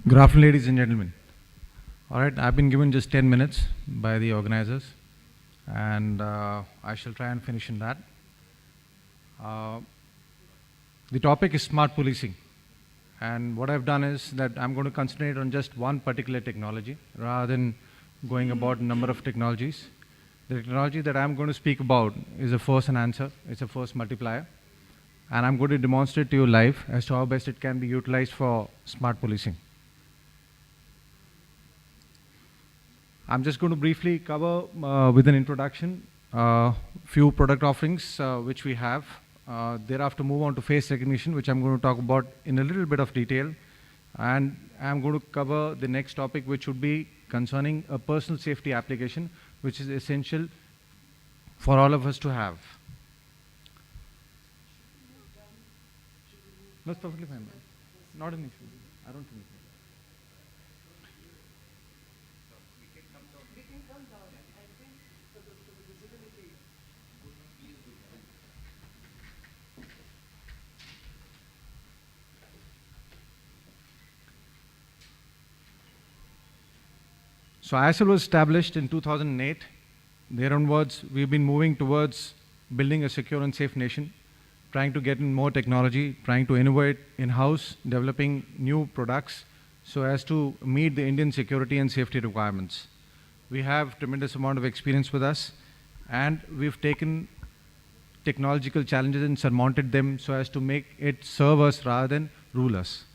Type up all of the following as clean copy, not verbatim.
Good afternoon, ladies and gentlemen. All right, I've been given just 10 minutes by the organizers, and I shall try and finish in that. The topic is smart policing, and what I've done is that I'm going to concentrate on just one particular technology rather than going about a number of technologies. The technology that I'm going to speak about is a force enhancer, it's a force multiplier, and I'm going to demonstrate to you live as to how best it can be utilized for smart policing. I'm just going to briefly cover with an introduction few product offerings which we have. Thereafter move on to face recognition, which I'm going to talk about in a little bit of detail. And I'm going to cover the next topic, which would be concerning a personal safety application, which is essential for all of us to have. That's perfectly fine. Not an issue. I don't think. So ISIL was established in 2008. There onwards, we've been moving towards building a secure and safe nation, trying to get in more technology, trying to innovate in-house, developing new products so as to meet the Indian security and safety requirements. We have tremendous amount of experience with us, and we've taken technological challenges and surmounted them so as to make it serve us rather than rule us.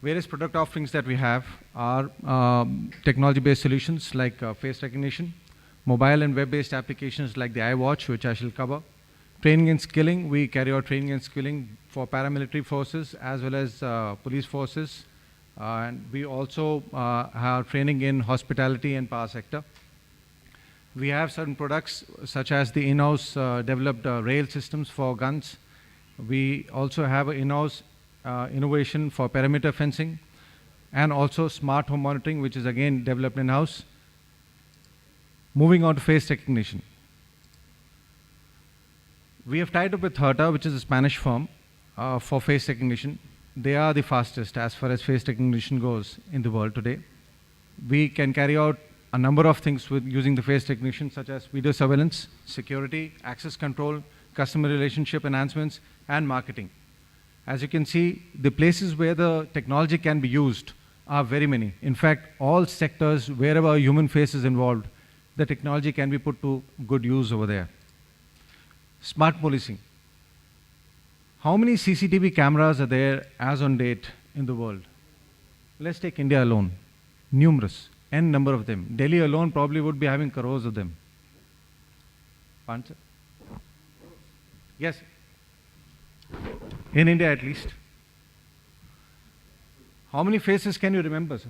Various product offerings that we have are technology-based solutions like face recognition, mobile and web-based applications like the iWatch, which I shall cover. Training and skilling, we carry out training and skilling for paramilitary forces as well as police forces. And we also have training in hospitality and power sector. We have certain products such as the in-house developed rail systems for guns. We also have an in-house innovation for perimeter fencing, and also smart home monitoring, which is again developed in-house. Moving on to face recognition. We have tied up with Herta, which is a Spanish firm, for face recognition. They are the fastest as far as face recognition goes in the world today. We can carry out a number of things with using the face recognition, such as video surveillance, security, access control, customer relationship enhancements, and marketing. As you can see, the places where the technology can be used are very many. In fact, all sectors, wherever a human face is involved, the technology can be put to good use over there. Smart policing. How many CCTV cameras are there as on date in the world? Let's take India alone. Numerous, n number of them. Delhi alone probably would be having crores of them. Answer? Yes. In India at least. How many faces can you remember, sir?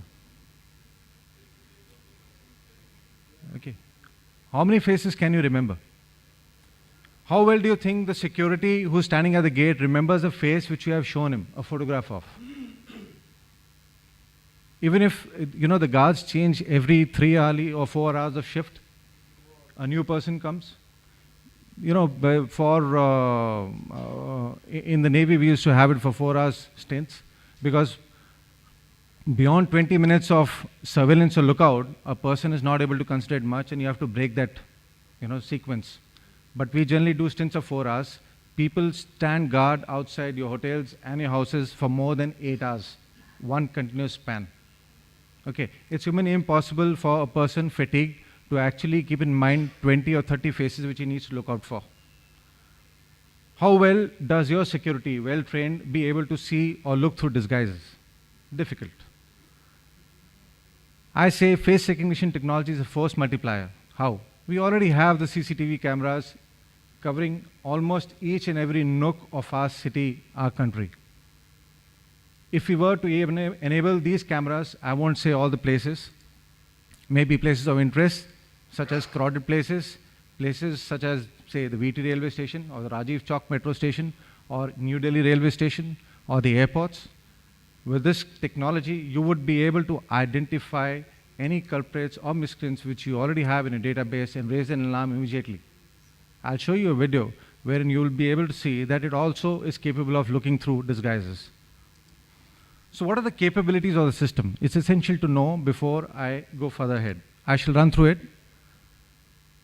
Okay. How many faces can you remember? How well do you think the security who's standing at the gate remembers a face which you have shown him a photograph of? Even if, you know, the guards change every 3 hourly or 4 hours of shift, a new person comes. You know, in the Navy, we used to have it for 4 hours stints, because beyond 20 minutes of surveillance or lookout, a person is not able to consider it much, and you have to break that, you know, sequence. But we generally do stints of 4 hours. People stand guard outside your hotels and your houses for more than 8 hours, one continuous span. Okay, it's humanly impossible for a person fatigued to actually keep in mind 20 or 30 faces which he needs to look out for. How well does your security, well trained, be able to see or look through disguises? Difficult. I say face recognition technology is a force multiplier. How? We already have the CCTV cameras covering almost each and every nook of our city, our country. If we were to enable these cameras, I won't say all the places, maybe places of interest, such as crowded places, places such as, say, the VT railway station, or the Rajiv Chowk metro station, or New Delhi railway station, or the airports. With this technology, you would be able to identify any culprits or miscreants which you already have in a database and raise an alarm immediately. I'll show you a video wherein you will be able to see that it also is capable of looking through disguises. So what are the capabilities of the system? It's essential to know before I go further ahead. I shall run through it.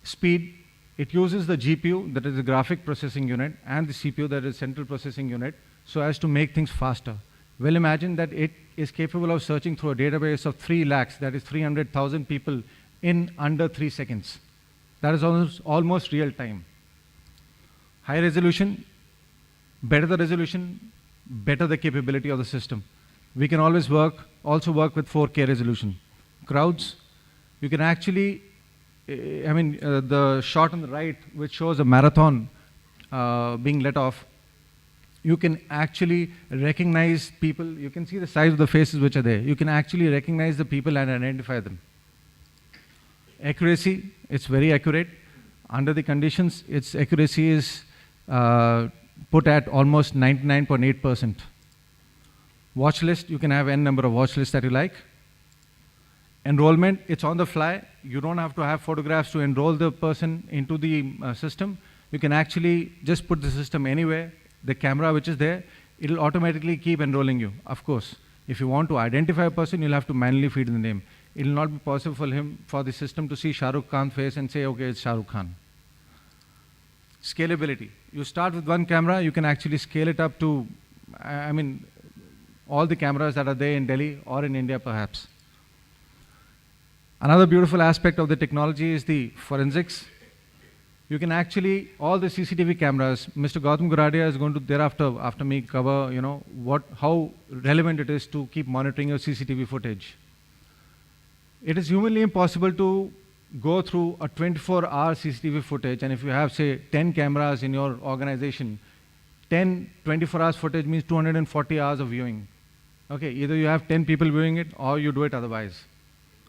Speed, it uses the GPU, that is the graphic processing unit, and the CPU, that is central processing unit, so as to make things faster. Well, imagine that it is capable of searching through a database of 3 lakhs, that is 300,000 people, in under 3 seconds. That is almost real time. High resolution, better the resolution, better the capability of the system. We can always also work with 4K resolution. Crowds, you can actually, the shot on the right, which shows a marathon being let off, you can actually recognize people. You can see the size of the faces which are there. You can actually recognize the people and identify them. Accuracy, it's very accurate. Under the conditions, its accuracy is put at almost 99.8%. Watch list, you can have n number of watch lists that you like. Enrollment, it's on the fly. You don't have to have photographs to enroll the person into the system. You can actually just put the system anywhere. The camera which is there, it'll automatically keep enrolling you. Of course, if you want to identify a person, you'll have to manually feed in the name. It'll not be possible for the system to see Shah Rukh Khan's face and say, okay, it's Shah Rukh Khan. Scalability. You start with one camera, you can actually scale it up to, all the cameras that are there in Delhi or in India perhaps. Another beautiful aspect of the technology is the forensics. You can actually, all the CCTV cameras, Mr. Gautam Guradia is going to thereafter, after me, cover, how relevant it is to keep monitoring your CCTV footage. It is humanly impossible to go through a 24-hour CCTV footage, and if you have, say, 10 cameras in your organization, 24 hours footage means 240 hours of viewing. Okay, either you have 10 people viewing it or you do it otherwise.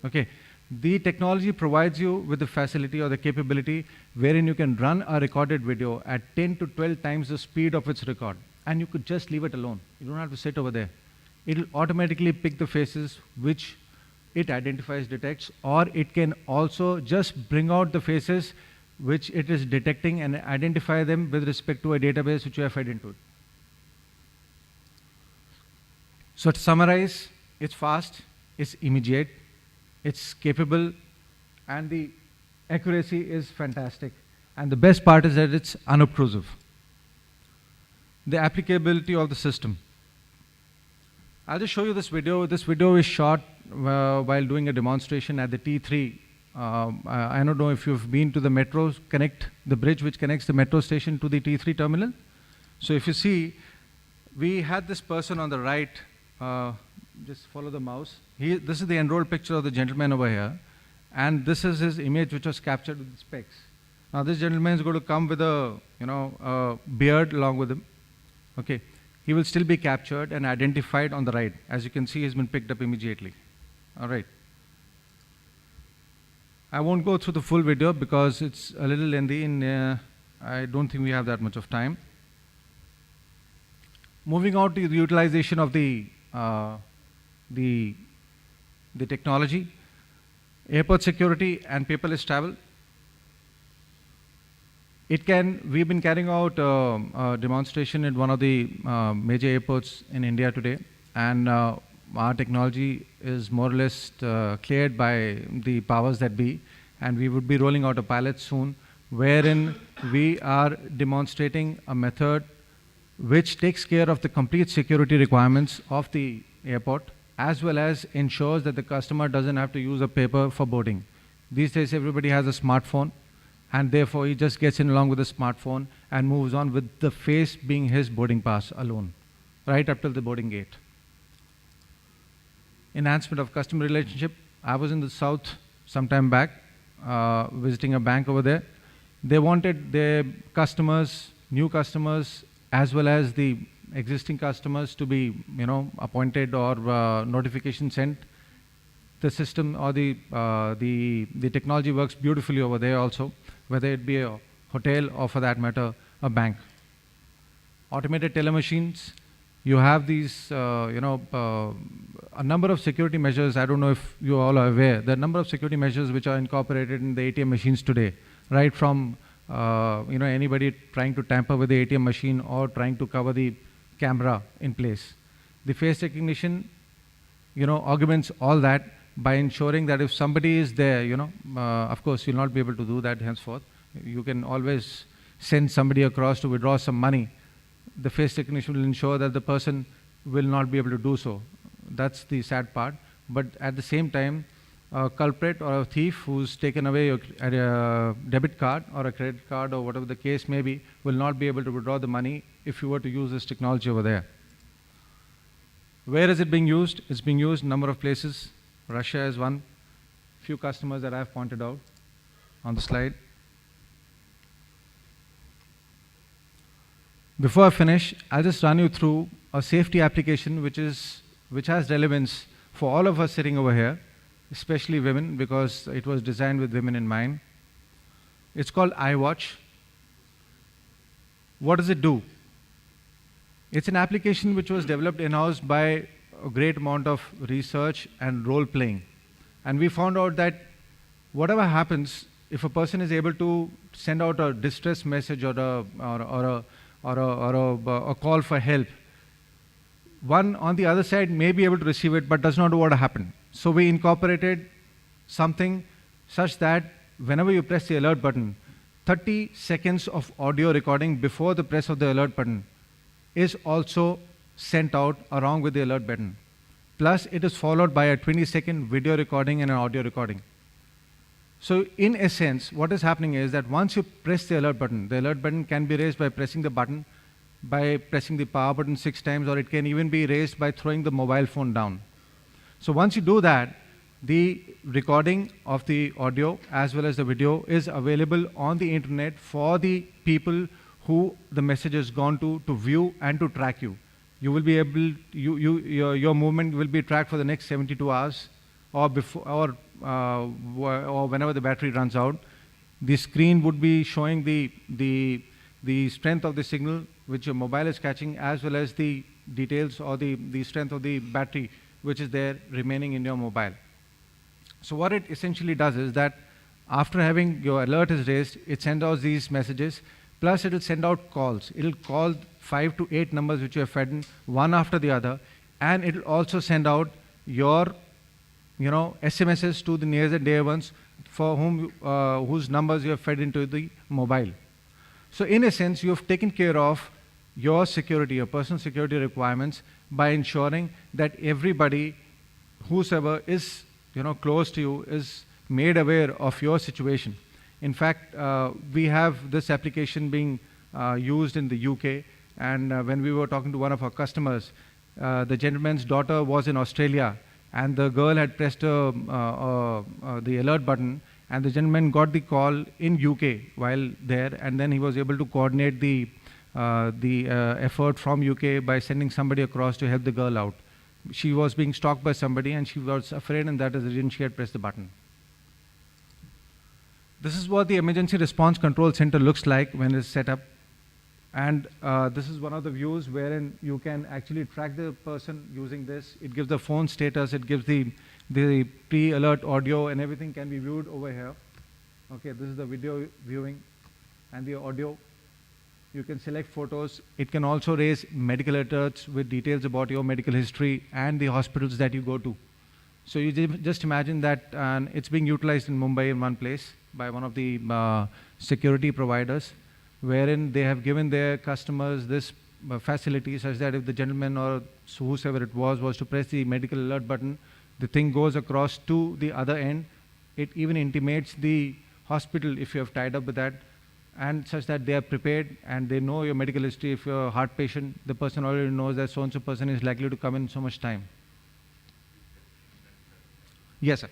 Okay, the technology provides you with the facility or the capability wherein you can run a recorded video at 10 to 12 times the speed of its record, and you could just leave it alone. You don't have to sit over there. It'll automatically pick the faces which it identifies, detects, or it can also just bring out the faces which it is detecting and identify them with respect to a database which you have fed into it. So to summarize, it's fast, it's immediate, it's capable, and the accuracy is fantastic. And the best part is that it's unobtrusive. The applicability of the system. I'll just show you this video. This video is shot while doing a demonstration at the T3. I don't know if you've been to the metro the bridge which connects the metro station to the T3 terminal. So if you see, we had this person on the right, just follow the mouse. This is the enrolled picture of the gentleman over here, and this is his image which was captured with the specs. Now this gentleman is going to come with a a beard along with him. Okay, he will still be captured and identified on the right. As you can see, he's been picked up immediately. All right. I won't go through the full video because it's a little lengthy, and I don't think we have that much of time. Moving on to the utilization of the technology, airport security and paperless travel. We've been carrying out a demonstration at one of the major airports in India today, and our technology is more or less cleared by the powers that be, and we would be rolling out a pilot soon wherein we are demonstrating a method which takes care of the complete security requirements of the airport, as well as ensures that the customer doesn't have to use a paper for boarding. These days everybody has a smartphone, and therefore he just gets in along with the smartphone and moves on with the face being his boarding pass alone, right up till the boarding gate. Enhancement of customer relationship. I was in the south some time back, visiting a bank over there. They wanted their customers, new customers, as well as the existing customers to be, appointed or notification sent. The system or the technology works beautifully over there also, whether it be a hotel or, for that matter, a bank. Automated teller machines. You have these, a number of security measures. I don't know if you all are aware. There are a number of security measures which are incorporated in the ATM machines today, right from anybody trying to tamper with the ATM machine or trying to cover the camera in place. The face recognition, augments all that by ensuring that if somebody is there, of course, you'll not be able to do that henceforth. You can always send somebody across to withdraw some money. The face recognition will ensure that the person will not be able to do so. That's the sad part. But at the same time, a culprit or a thief who's taken away your debit card or a credit card or whatever the case may be will not be able to withdraw the money if you were to use this technology over there. Where is it being used? It's being used in a number of places. Russia is one. Few customers that I've pointed out on the slide. Before I finish, I'll just run you through a safety application which has relevance for all of us sitting over here, especially women, because it was designed with women in mind. It's called iWatch. What does it do? It's an application which was developed in-house by a great amount of research and role-playing. And we found out that whatever happens, if a person is able to send out a distress message or a call for help, one on the other side may be able to receive it but does not know what happened. So we incorporated something such that whenever you press the alert button, 30 seconds of audio recording before the press of the alert button is also sent out along with the alert button. Plus, it is followed by a 20-second video recording and an audio recording. So in essence, what is happening is that once you press the alert button can be raised by pressing the button, by pressing the power button 6 times, or it can even be raised by throwing the mobile phone down. So once you do that, the recording of the audio as well as the video is available on the internet for the people who the message has gone to view and to track you. You will be able, your movement will be tracked for the next 72 hours or before, or whenever the battery runs out. The screen would be showing the strength of the signal which your mobile is catching, as well as the details or the strength of the battery which is there remaining in your mobile. So what it essentially does is that after having your alert is raised, it sends out these messages, plus it will send out calls. It will call 5 to 8 numbers which you have fed in, one after the other, and it will also send out your SMSs to the nearest and dear ones for whose numbers you have fed into the mobile. So in a sense, you have taken care of your security, your personal security requirements by ensuring that everybody, whosoever is close to you, is made aware of your situation. In fact, we have this application being used in the UK, and when we were talking to one of our customers, the gentleman's daughter was in Australia, and the girl had pressed the alert button, and the gentleman got the call in UK while there, and then he was able to coordinate the effort from UK by sending somebody across to help the girl out. She was being stalked by somebody, and she was afraid, and that is the reason she had pressed the button. This is what the Emergency Response Control Center looks like when it's set up. And this is one of the views wherein you can actually track the person using this. It gives the phone status, it gives the pre-alert audio, and everything can be viewed over here. Okay, this is the video viewing and the audio. You can select photos. It can also raise medical alerts with details about your medical history and the hospitals that you go to. So you just imagine that it's being utilized in Mumbai in one place by one of the security providers, wherein they have given their customers this facility such that if the gentleman or whoever it was to press the medical alert button, the thing goes across to the other end. It even intimates the hospital if you have tied up with that, and such that they are prepared and they know your medical history. If you're a heart patient, the person already knows that so-and-so person is likely to come in so much time. Yes, sir.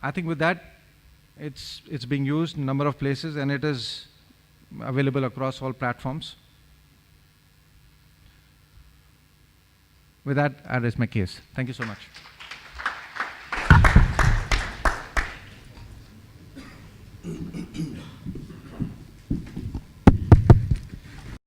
I think with that, it's being used in a number of places, and it is available across all platforms. With that, I raise my case. Thank you so much.